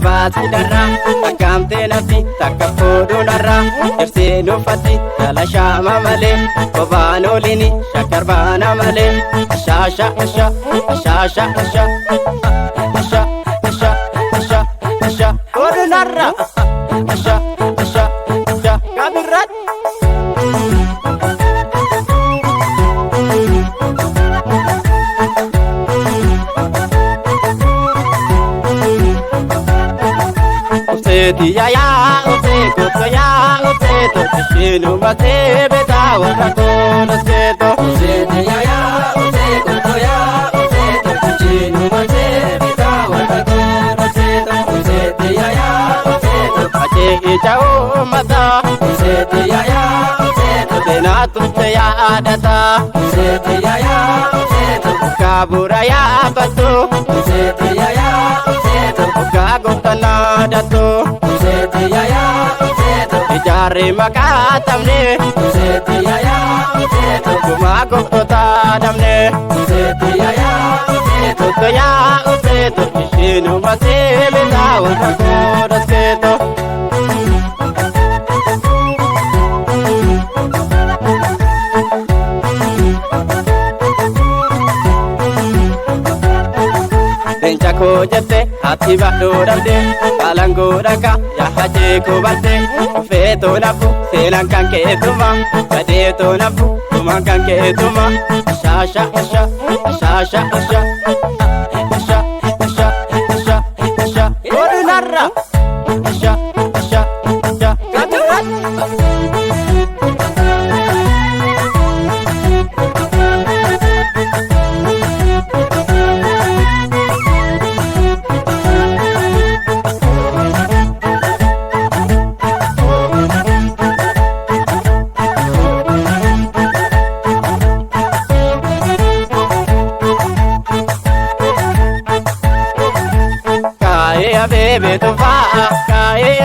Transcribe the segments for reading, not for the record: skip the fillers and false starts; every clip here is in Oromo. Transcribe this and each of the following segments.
baasi darra akkamte nafti takka foodu narra ibsee nuffatti jala shaama malee bobaan olini shakkar baana malee ashaasha asha ashaasha asha asha asha asha asha foodu narra asha asha asha kabirrat Ufseeti ya ufseeto ya ufseeto ishinu matee betaa warra koona seeto. Ufseeti ya ufseeto ya ufseeto ishinu matee betaa warra koona seeto. Ufseeti ya ufseeto Achee ija uummataa. Ufseeti ya ufseeto Seenaa turte yaadataa. Ufseeti ya ufseeto Kaabura yaabbattu. Ufseeti ya ufseeto Ogaa gooftanaa dattu. Ufseeti ya ufseeto Ijaarri maqaa tamne. Ufseeti ya ufseeto Gumaa gooftotaa damne. Ufseeti ya ufseeto Toto yaa ufseeto ishinu matee betaa warra koona seeto. Leenca koo jette ati badhoo dhabde balangoo dhaqa yaahajee koo badde ufeetoo nafu seenaan kan keetuma badeetoo nafu dhumaan kan keetuma ashaasha asha ashaasha asha asha asha asha asha godhu narra asha asha asha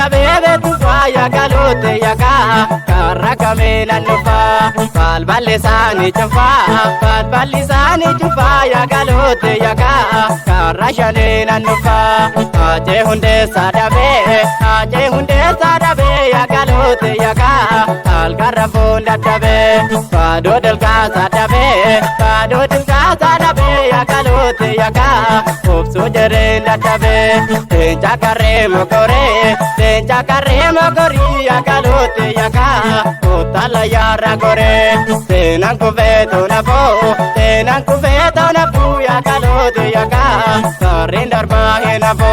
Abebe tufa ya galote ya ka karaka mena nufa bal balisani tufa ya galote ya ka karashane na nufa aje hunde sadabe ya galote ya ka al garafo ladabe pado del ka sadabe ya galote ya ka opso jere ladabe Tenja kare mokori ya galote ya ka Otala ya ragore Tenan kuveto na pu ya galote ya ka Sarindar bahe na po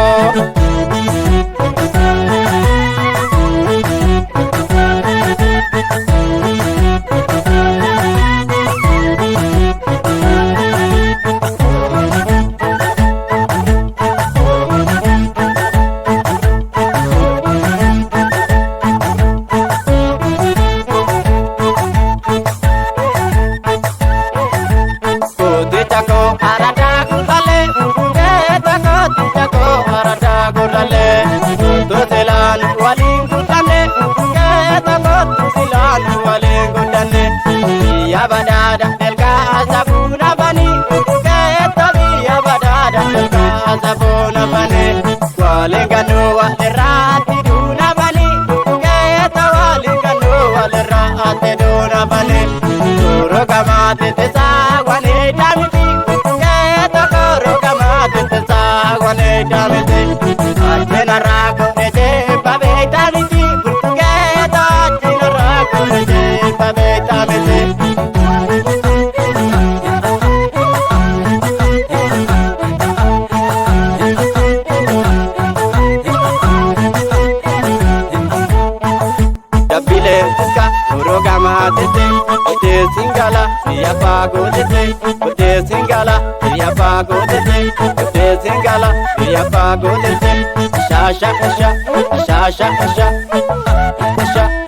Singala, Sasha, Sasha, Sasha, Sasha, Sasha.